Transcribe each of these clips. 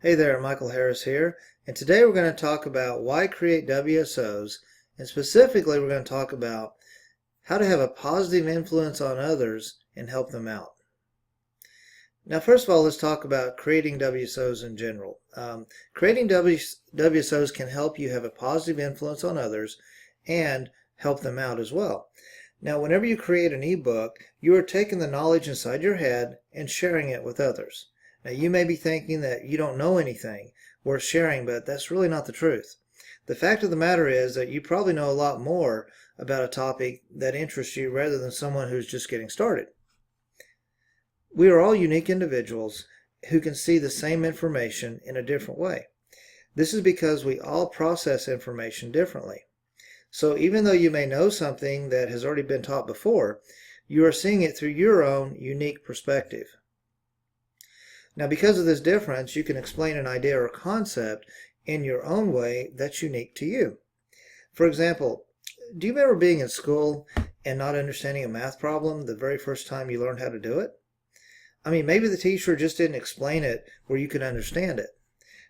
Hey there, Michael Harris here, and today we're going to talk about why create WSOs, and specifically we're going to talk about how to have a positive influence on others and help them out. Now, first of all, let's talk about creating WSOs in general. Creating WSOs can help you have a positive influence on others and help them out as well. Now, whenever you create an ebook, you are taking the knowledge inside your head and sharing it with others. Now, you may be thinking that you don't know anything worth sharing, but that's really not the truth. The fact of the matter is that you probably know a lot more about a topic that interests you rather than someone who's just getting started. We are all unique individuals who can see the same information in a different way. This is because we all process information differently. So even though you may know something that has already been taught before, you are seeing it through your own unique perspective. Now, because of this difference, you can explain an idea or concept in your own way that's unique to you. For example, do you remember being in school and not understanding a math problem the very first time you learned how to do it? I mean, maybe the teacher just didn't explain it where you could understand it.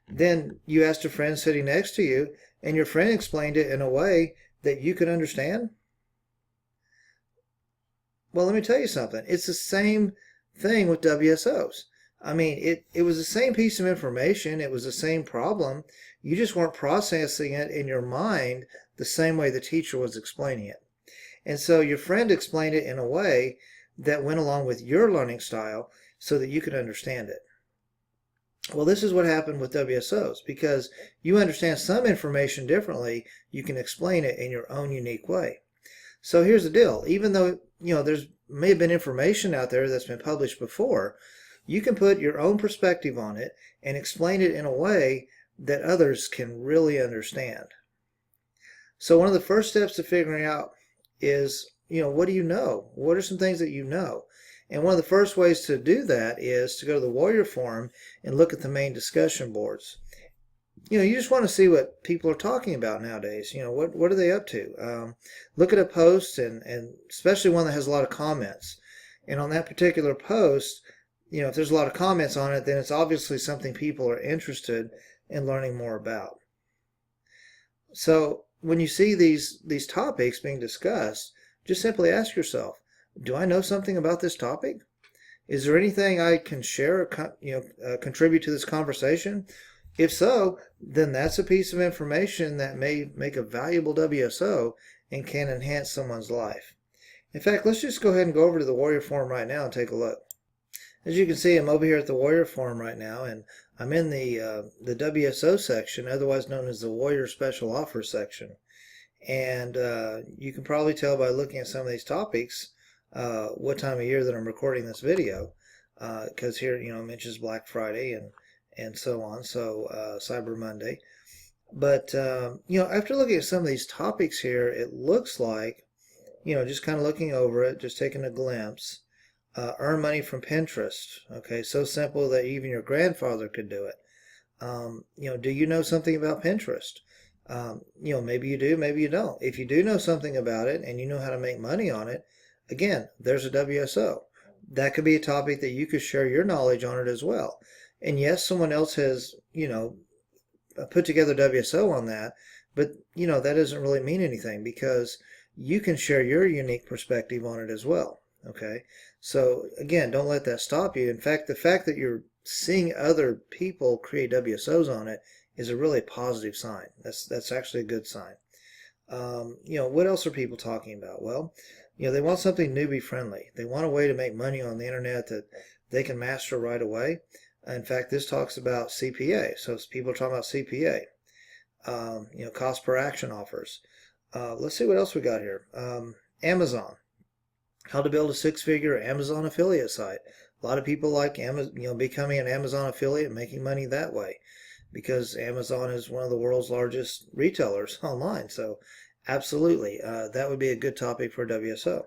Then you asked a friend sitting next to you, and your friend explained it in a way that you could understand? Well, let me tell you something. It's the same thing with WSOs. I mean, it was the same piece of information. It was the same problem. You just weren't processing it in your mind the same way the teacher was explaining it. And so your friend explained it in a way that went along with your learning style so that you could understand it. Well, this is what happened with WSOs. Because you understand some information differently, you can explain it in your own unique way. So here's the deal. Even though, there's may have been information out there that's been published before, you can put your own perspective on it and explain it in a way that others can really understand. So one of the first steps to figuring out is, what do you know? What are some things that you know? And one of the first ways to do that is to go to the Warrior Forum and look at the main discussion boards. You just want to see what people are talking about nowadays. What are they up to? Look at a post, and especially one that has a lot of comments. And on that particular post, if there's a lot of comments on it, then it's obviously something people are interested in learning more about. So when you see these topics being discussed, just simply ask yourself, do I know something about this topic? Is there anything I can share or contribute to this conversation? If so, then that's a piece of information that may make a valuable WSO and can enhance someone's life. In fact, let's just go ahead and go over to the Warrior Forum right now and take a look. As you can see, I'm over here at the Warrior Forum right now, and I'm in the WSO section, otherwise known as the Warrior Special Offers section. And you can probably tell by looking at some of these topics what time of year that I'm recording this video, because here, it mentions Black Friday and so on, so Cyber Monday. But, after looking at some of these topics here, it looks like, just kind of looking over it, just taking a glimpse, earn money from Pinterest. Okay, so simple that even your grandfather could do it. Do you know something about Pinterest? Maybe you do, maybe you don't. If you do know something about it and you know how to make money on it, again, there's a WSO. That could be a topic that you could share your knowledge on it as well. And yes, someone else has, put together WSO on that, but, that doesn't really mean anything because you can share your unique perspective on it as well. Okay, so again, don't let that stop you. In fact, the fact that you're seeing other people create WSOs on it is a really positive sign. That's actually a good sign. What else are people talking about? Well, they want something newbie friendly. They want a way to make money on the internet that they can master right away. In fact, this talks about CPA. So people are talking about CPA. Cost per action offers. Let's see what else we got here. Amazon. How to build a six-figure Amazon affiliate site. A lot of people like becoming an Amazon affiliate and making money that way, because Amazon is one of the world's largest retailers online. So absolutely, that would be a good topic for WSO.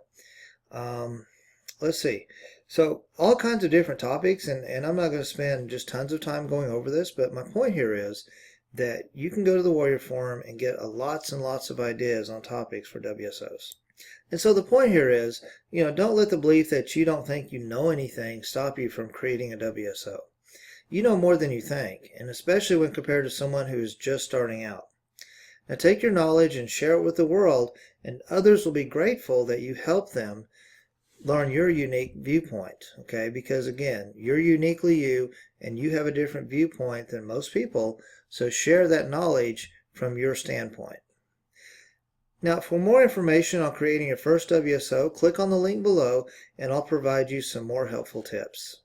Let's see. So all kinds of different topics, and I'm not going to spend just tons of time going over this, but my point here is that you can go to the Warrior Forum and get lots and lots of ideas on topics for WSOs. And so the point here is, don't let the belief that you don't think you know anything stop you from creating a WSO. You know more than you think, and especially when compared to someone who is just starting out. Now take your knowledge and share it with the world, and others will be grateful that you help them learn your unique viewpoint, okay? Because again, you're uniquely you, and you have a different viewpoint than most people, so share that knowledge from your standpoint. Now, for more information on creating your first WSO, click on the link below, and I'll provide you some more helpful tips.